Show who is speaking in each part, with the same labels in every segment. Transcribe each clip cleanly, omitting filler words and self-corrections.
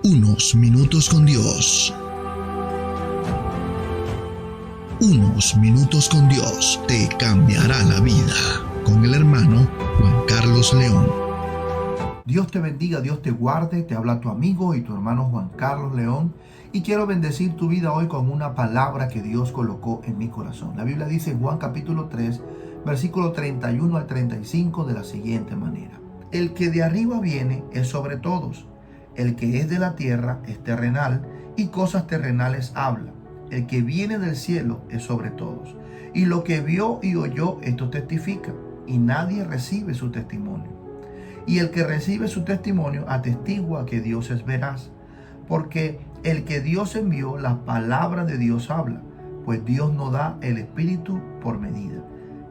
Speaker 1: Unos minutos con Dios. Unos minutos con Dios te cambiará la vida. Con el hermano Juan Carlos León.
Speaker 2: Dios te bendiga, Dios te guarde. Te habla tu amigo y tu hermano Juan Carlos León. Y quiero bendecir tu vida hoy con una palabra que Dios colocó en mi corazón. La Biblia dice en Juan capítulo 3, versículo 31 al 35 de la siguiente manera. El que de arriba viene es sobre todos. El que es de la tierra es terrenal y cosas terrenales habla. El que viene del cielo es sobre todos. Y lo que vio y oyó, esto testifica. Y nadie recibe su testimonio. Y el que recibe su testimonio atestigua que Dios es veraz. Porque el que Dios envió, la palabra de Dios habla. Pues Dios no da el Espíritu por medida.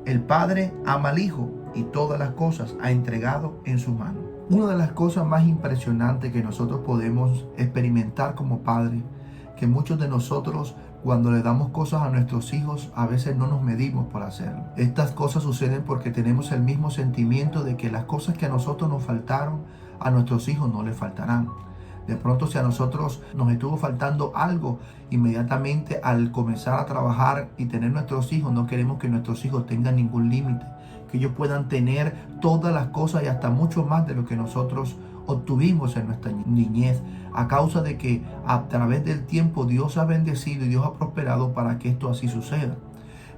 Speaker 2: El Padre ama al Hijo y todas las cosas ha entregado en su mano. Una de las cosas más impresionantes que nosotros podemos experimentar como padres, que muchos de nosotros cuando le damos cosas a nuestros hijos a veces no nos medimos por hacerlo. Estas cosas suceden porque tenemos el mismo sentimiento de que las cosas que a nosotros nos faltaron, a nuestros hijos no les faltarán. De pronto, si a nosotros nos estuvo faltando algo, inmediatamente al comenzar a trabajar y tener nuestros hijos, no queremos que nuestros hijos tengan ningún límite, que ellos puedan tener todas las cosas y hasta mucho más de lo que nosotros obtuvimos en nuestra niñez, a causa de que a través del tiempo Dios ha bendecido y Dios ha prosperado para que esto así suceda.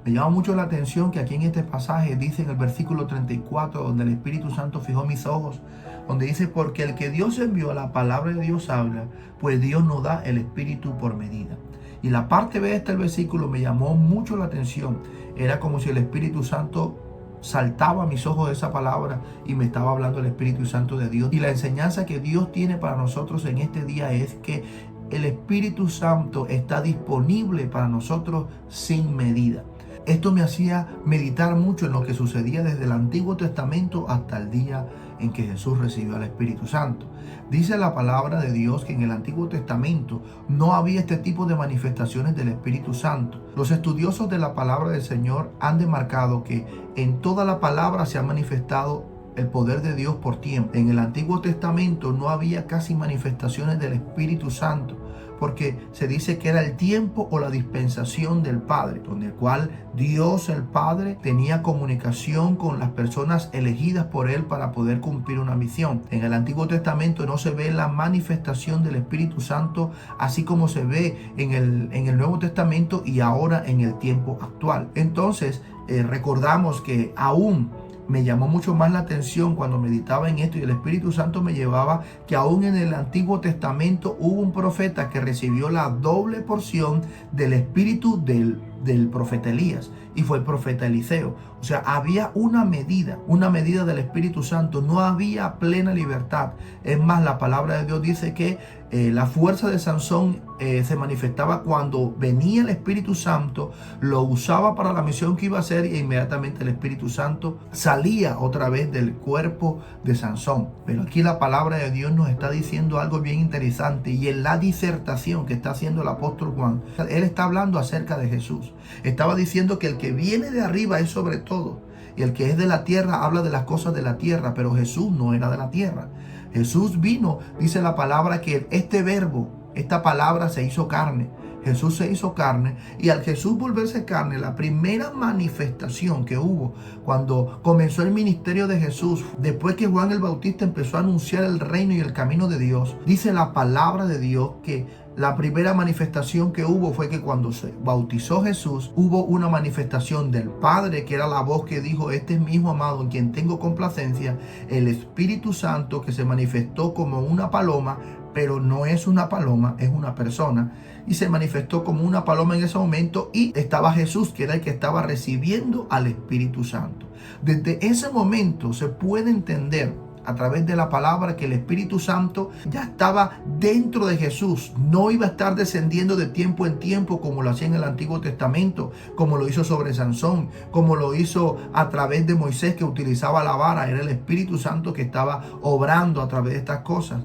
Speaker 2: Me llama mucho la atención que aquí en este pasaje dice en el versículo 34, donde el Espíritu Santo fijó mis ojos, donde dice, porque el que Dios envió, la palabra de Dios habla, pues Dios no da el Espíritu por medida. Y la parte B de este versículo me llamó mucho la atención. Era como si el Espíritu Santo saltaba a mis ojos de esa palabra y me estaba hablando el Espíritu Santo de Dios. Y la enseñanza que Dios tiene para nosotros en este día es que el Espíritu Santo está disponible para nosotros sin medida. Esto me hacía meditar mucho en lo que sucedía desde el Antiguo Testamento hasta el día en que Jesús recibió al Espíritu Santo. Dice la palabra de Dios que en el Antiguo Testamento no había este tipo de manifestaciones del Espíritu Santo. Los estudiosos de la palabra del Señor han demarcado que en toda la palabra se ha manifestado el poder de Dios por tiempo. En el Antiguo Testamento no había casi manifestaciones del Espíritu Santo, porque se dice que era el tiempo o la dispensación del Padre, donde el cual Dios el Padre tenía comunicación con las personas elegidas por Él para poder cumplir una misión. En el Antiguo Testamento no se ve la manifestación del Espíritu Santo así como se ve en el Nuevo Testamento y ahora en el tiempo actual. Entonces recordamos que aún me llamó mucho más la atención cuando meditaba en esto y el Espíritu Santo me llevaba que aún en el Antiguo Testamento hubo un profeta que recibió la doble porción del espíritu del profeta Elías, y fue el profeta Eliseo. O sea, había una medida del Espíritu Santo, no había plena libertad. Es más, la palabra de Dios dice que la fuerza de Sansón se manifestaba cuando venía el Espíritu Santo, lo usaba para la misión que iba a hacer y inmediatamente el Espíritu Santo salía otra vez del cuerpo de Sansón. Pero aquí la palabra de Dios nos está diciendo algo bien interesante, y en la disertación que está haciendo el apóstol Juan, él está hablando acerca de Jesús. Estaba diciendo que el que viene de arriba es sobre todo, y el que es de la tierra habla de las cosas de la tierra, pero Jesús no era de la tierra. Jesús vino, dice la palabra, que este verbo, esta palabra se hizo carne. Jesús se hizo carne, y al Jesús volverse carne, la primera manifestación que hubo cuando comenzó el ministerio de Jesús, después que Juan el Bautista empezó a anunciar el reino y el camino de Dios, dice la palabra de Dios que la primera manifestación que hubo fue que cuando se bautizó Jesús, hubo una manifestación del Padre, que era la voz que dijo, este es mi Hijo amado en quien tengo complacencia. El Espíritu Santo, que se manifestó como una paloma, pero no es una paloma, es una persona, y se manifestó como una paloma en ese momento, y estaba Jesús, que era el que estaba recibiendo al Espíritu Santo. Desde ese momento se puede entender a través de la palabra que el Espíritu Santo ya estaba dentro de Jesús. No iba a estar descendiendo de tiempo en tiempo como lo hacía en el Antiguo Testamento, como lo hizo sobre Sansón, como lo hizo a través de Moisés, que utilizaba la vara. Era el Espíritu Santo que estaba obrando a través de estas cosas,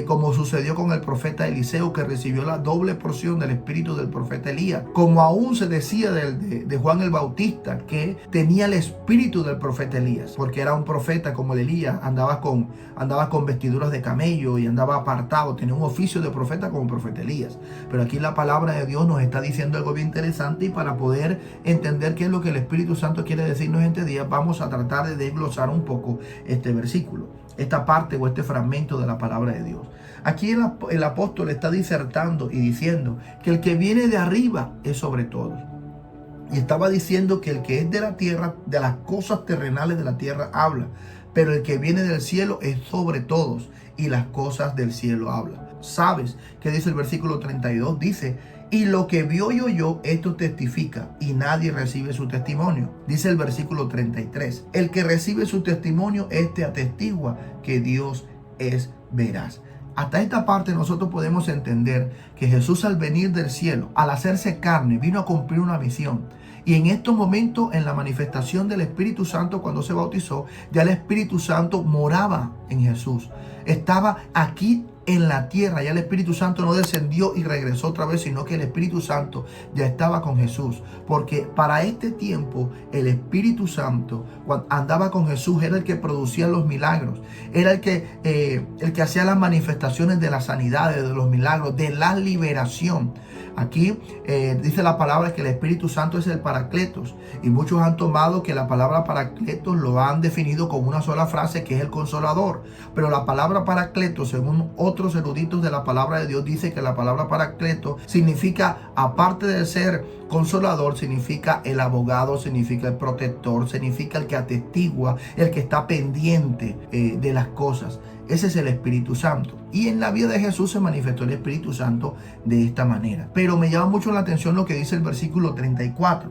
Speaker 2: como sucedió con el profeta Eliseo, que recibió la doble porción del espíritu del profeta Elías, como aún se decía de Juan el Bautista, que tenía el espíritu del profeta Elías, porque era un profeta como el Elías, andaba con andaba con vestiduras de camello y andaba apartado, tenía un oficio de profeta como profeta Elías. Pero aquí la palabra de Dios nos está diciendo algo bien interesante, y para poder entender qué es lo que el Espíritu Santo quiere decirnos en este día, vamos a tratar de desglosar un poco este versículo, esta parte o este fragmento de la palabra de Dios. Aquí el apóstol está disertando y diciendo que el que viene de arriba es sobre todos. Y estaba diciendo que el que es de la tierra, de las cosas terrenales de la tierra habla, pero el que viene del cielo es sobre todos, y las cosas del cielo habla. ¿Sabes qué dice el versículo 32? Dice: y lo que vio y oyó, esto testifica, y nadie recibe su testimonio. Dice el versículo 33: el que recibe su testimonio, este atestigua que Dios es veraz. Hasta esta parte nosotros podemos entender que Jesús, al venir del cielo, al hacerse carne, vino a cumplir una misión. Y en estos momentos, en la manifestación del Espíritu Santo, cuando se bautizó, ya el Espíritu Santo moraba en Jesús. Estaba aquí en la tierra. Ya el Espíritu Santo no descendió y regresó otra vez, sino que el Espíritu Santo ya estaba con Jesús. Porque para este tiempo el Espíritu Santo, cuando andaba con Jesús, era el que producía los milagros. Era el que hacía las manifestaciones de las sanidades, de los milagros, de la liberación. Aquí dice la palabra que el Espíritu Santo es el Paracletos, y muchos han tomado que la palabra Paracletos lo han definido con una sola frase, que es el Consolador. Pero la palabra Paracletos, según otros eruditos de la palabra de Dios, dice que la palabra Paracletos significa, aparte de ser Consolador, significa el abogado, significa el protector, significa el que atestigua, el que está pendiente de las cosas. Ese es el Espíritu Santo. Y en la vida de Jesús se manifestó el Espíritu Santo de esta manera. Pero me llama mucho la atención lo que dice el versículo 34.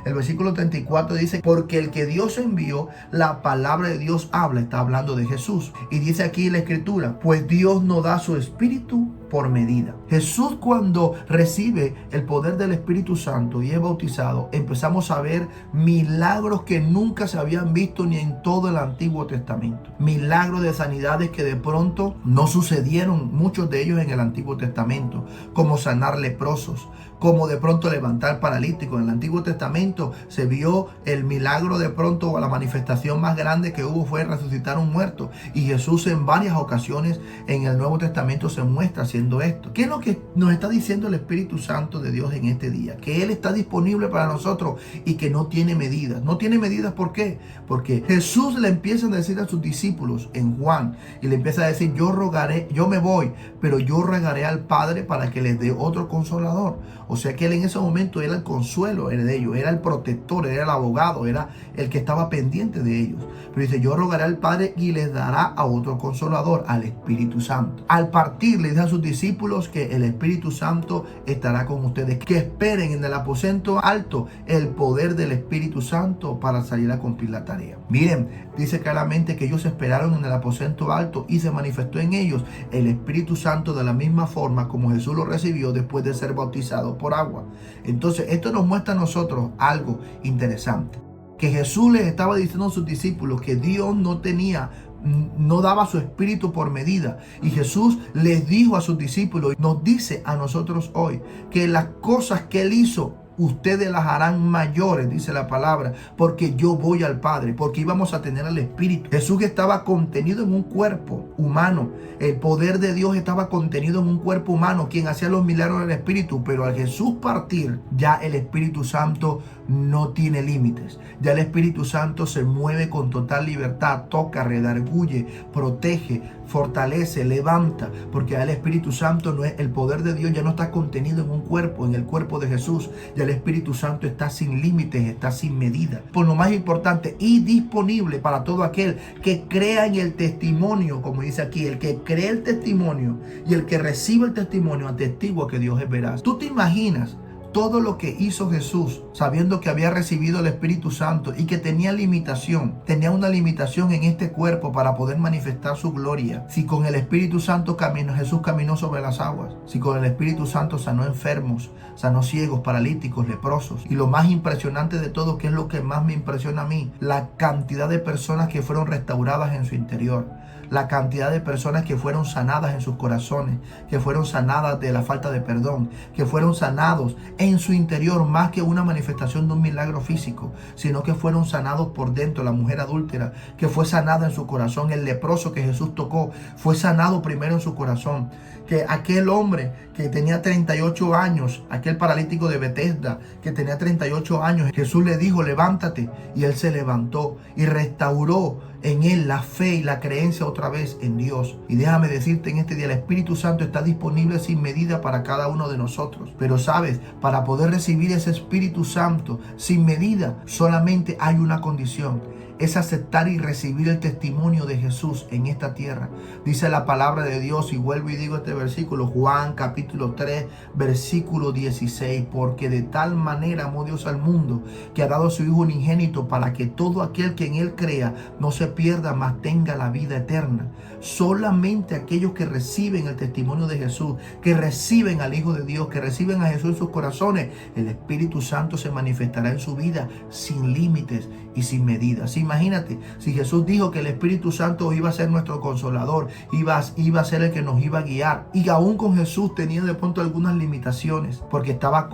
Speaker 2: El versículo 34 dice: porque el que Dios envió, la palabra de Dios habla. Está hablando de Jesús. Y dice aquí la Escritura: pues Dios no da su Espíritu por medida. Jesús, cuando recibe el poder del Espíritu Santo y es bautizado, empezamos a ver milagros que nunca se habían visto ni en todo el Antiguo Testamento. Milagros de sanidades que de pronto no sucedieron, muchos de ellos en el Antiguo Testamento, como sanar leprosos, como de pronto levantar paralíticos. En el Antiguo Testamento se vio el milagro, de pronto la manifestación más grande que hubo fue resucitar un muerto. Y Jesús en varias ocasiones en el Nuevo Testamento se muestra haciendo esto. ¿Qué es lo que nos está diciendo el Espíritu Santo de Dios en este día? Que Él está disponible para nosotros y que no tiene medidas. No tiene medidas, ¿por qué? Porque Jesús le empieza a decir a sus discípulos en Juan, y le empieza a decir: yo rogaré, yo me voy, pero yo rogaré al Padre para que les dé otro consolador. O sea que Él en ese momento era el consuelo de ellos, era el protector, era el abogado, era el que estaba pendiente de ellos. Pero dice: yo rogaré al Padre y les dará a otro consolador, al Espíritu Santo. Al partir le dice a sus discípulos que el Espíritu Santo estará con ustedes, que esperen en el aposento alto el poder del Espíritu Santo para salir a cumplir la tarea. Miren, dice claramente que ellos esperaron en el aposento alto y se manifestó en ellos el Espíritu Santo de la misma forma como Jesús lo recibió después de ser bautizado por agua. Entonces esto nos muestra a nosotros algo interesante, que Jesús les estaba diciendo a sus discípulos que Dios no daba su Espíritu por medida. Y Jesús les dijo a sus discípulos, nos dice a nosotros hoy, que las cosas que Él hizo, ustedes las harán mayores, dice la palabra, porque yo voy al Padre, porque íbamos a tener el Espíritu. Jesús estaba contenido en un cuerpo humano. El poder de Dios estaba contenido en un cuerpo humano, quien hacía los milagros del Espíritu. Pero al Jesús partir, ya el Espíritu Santo no tiene límites. Ya el Espíritu Santo se mueve con total libertad, toca, redarguye, protege, fortalece, levanta, porque ya el Espíritu Santo no es, el poder de Dios ya no está contenido en un cuerpo, en el cuerpo de Jesús. Ya el Espíritu Santo está sin límites, está sin medida. Por lo más importante, y disponible para todo aquel que crea en el testimonio, como dice aquí, el que cree el testimonio y el que recibe el testimonio atestigua que Dios es veraz. ¿Tú te imaginas todo lo que hizo Jesús, sabiendo que había recibido el Espíritu Santo y que tenía una limitación en este cuerpo para poder manifestar su gloria? Si con el Espíritu Santo Jesús caminó sobre las aguas, si con el Espíritu Santo sanó enfermos, sanó ciegos, paralíticos, leprosos, y lo más impresionante de todo, que es lo que más me impresiona a mí, la cantidad de personas que fueron restauradas en su interior, la cantidad de personas que fueron sanadas en sus corazones, que fueron sanadas de la falta de perdón, que fueron sanados en su interior, más que una manifestación de un milagro físico, sino que fueron sanados por dentro. La mujer adúltera que fue sanada en su corazón, el leproso que Jesús tocó fue sanado primero en su corazón, que aquel hombre que tenía 38 años, aquel paralítico de Betesda que tenía 38 años, Jesús le dijo: levántate, y él se levantó y restauró en él la fe y la creencia otra vez en Dios. Y déjame decirte en este día, el Espíritu Santo está disponible sin medida para cada uno de nosotros. Pero sabes, para poder recibir ese Espíritu Santo sin medida, solamente hay una condición: es aceptar y recibir el testimonio de Jesús en esta tierra. Dice la palabra de Dios, y vuelvo y digo este versículo, Juan capítulo 3, versículo 16, porque de tal manera amó Dios al mundo, que ha dado a su Hijo unigénito, para que todo aquel que en él crea no se pierda, mas tenga la vida eterna. Solamente aquellos que reciben el testimonio de Jesús, que reciben al Hijo de Dios, que reciben a Jesús en sus corazones, el Espíritu Santo se manifestará en su vida sin límites y sin medidas. Imagínate, si Jesús dijo que el Espíritu Santo iba a ser nuestro consolador, iba a ser el que nos iba a guiar, y aún con Jesús tenía de pronto algunas limitaciones, porque estaba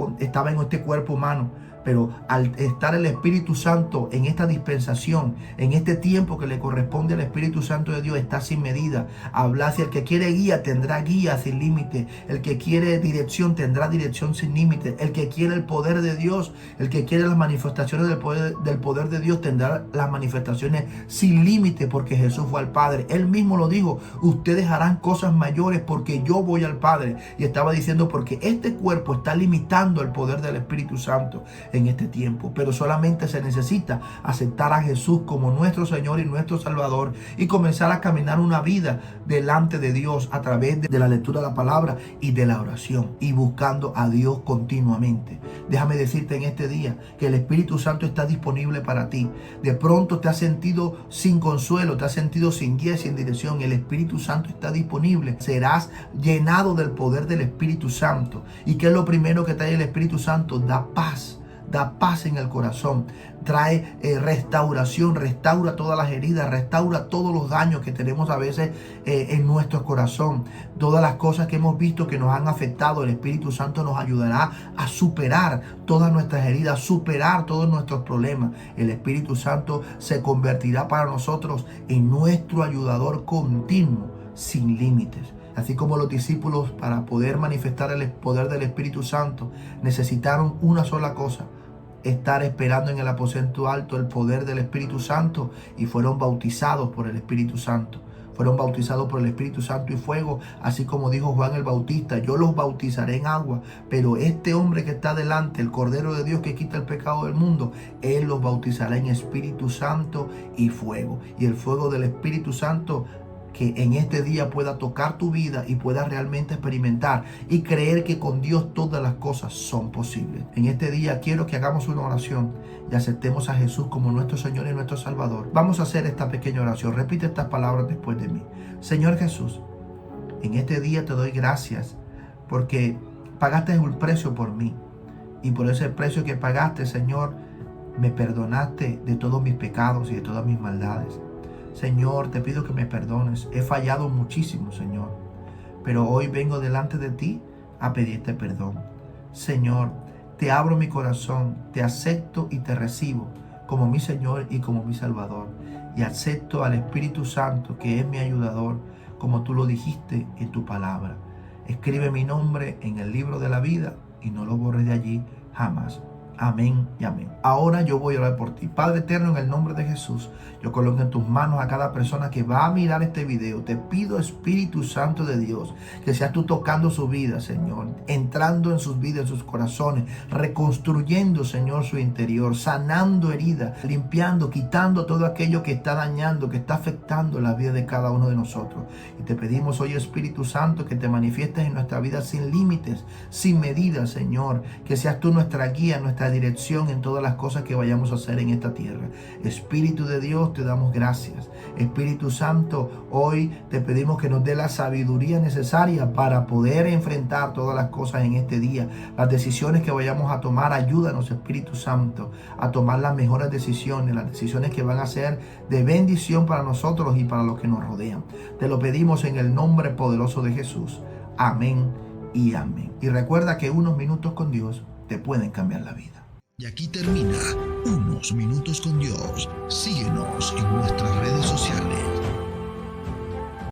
Speaker 2: en este cuerpo humano. Pero al estar el Espíritu Santo en esta dispensación, en este tiempo que le corresponde al Espíritu Santo de Dios, está sin medida. Habla, si el que quiere guía tendrá guía sin límite. El que quiere dirección tendrá dirección sin límite. El que quiere el poder de Dios, el que quiere las manifestaciones del poder de Dios, tendrá las manifestaciones sin límite, porque Jesús fue al Padre. Él mismo lo dijo: ustedes harán cosas mayores porque yo voy al Padre. Y estaba diciendo, porque este cuerpo está limitando el poder del Espíritu Santo en este tiempo. Pero solamente se necesita aceptar a Jesús como nuestro Señor y nuestro Salvador, y comenzar a caminar una vida delante de Dios a través de la lectura de la palabra y de la oración, y buscando a Dios continuamente. Déjame decirte en este día que el Espíritu Santo está disponible para ti. De pronto te has sentido sin consuelo, te has sentido sin guía, sin dirección. El Espíritu Santo está disponible. Serás llenado del poder del Espíritu Santo. ¿Y qué es lo primero que trae el Espíritu Santo? Da paz. Da paz en el corazón, trae restauración, restaura todas las heridas, restaura todos los daños que tenemos a veces en nuestro corazón. Todas las cosas que hemos visto que nos han afectado, el Espíritu Santo nos ayudará a superar todas nuestras heridas, superar todos nuestros problemas. El Espíritu Santo se convertirá para nosotros en nuestro ayudador continuo, sin límites. Así como los discípulos, para poder manifestar el poder del Espíritu Santo, necesitaron una sola cosa: estar esperando en el aposento alto el poder del Espíritu Santo, y fueron bautizados por el Espíritu Santo. Fueron bautizados por el Espíritu Santo y fuego, así como dijo Juan el Bautista: yo los bautizaré en agua, pero este hombre que está delante, el Cordero de Dios que quita el pecado del mundo, Él los bautizará en Espíritu Santo y fuego. Y el fuego del Espíritu Santo, que en este día pueda tocar tu vida y puedas realmente experimentar y creer que con Dios todas las cosas son posibles. En este día quiero que hagamos una oración y aceptemos a Jesús como nuestro Señor y nuestro Salvador. Vamos a hacer esta pequeña oración. Repite estas palabras después de mí. Señor Jesús, en este día te doy gracias porque pagaste un precio por mí, y por ese precio que pagaste, Señor, me perdonaste de todos mis pecados y de todas mis maldades. Señor, te pido que me perdones. He fallado muchísimo, Señor, pero hoy vengo delante de ti a pedirte perdón. Señor, te abro mi corazón, te acepto y te recibo como mi Señor y como mi Salvador. Y acepto al Espíritu Santo, que es mi ayudador, como tú lo dijiste en tu palabra. Escribe mi nombre en el libro de la vida y no lo borres de allí jamás. Amén y amén. Ahora yo voy a orar por ti. Padre eterno, en el nombre de Jesús, yo coloco en tus manos a cada persona que va a mirar este video. Te pido, Espíritu Santo de Dios, que seas tú tocando su vida, Señor, entrando en sus vidas, en sus corazones, reconstruyendo, Señor, su interior, sanando heridas, limpiando, quitando todo aquello que está dañando, que está afectando la vida de cada uno de nosotros. Y te pedimos hoy, Espíritu Santo, que te manifiestes en nuestra vida sin límites, sin medidas, Señor, que seas tú nuestra guía, nuestra la dirección en todas las cosas que vayamos a hacer en esta tierra. Espíritu de Dios, te damos gracias. Espíritu Santo, hoy te pedimos que nos dé la sabiduría necesaria para poder enfrentar todas las cosas en este día. Las decisiones que vayamos a tomar, ayúdanos, Espíritu Santo, a tomar las mejores decisiones, las decisiones que van a ser de bendición para nosotros y para los que nos rodean. Te lo pedimos en el nombre poderoso de Jesús. Amén y amén. Y recuerda que unos minutos con Dios te pueden cambiar la vida.
Speaker 1: Y aquí termina Unos Minutos con Dios. Síguenos en nuestras redes sociales.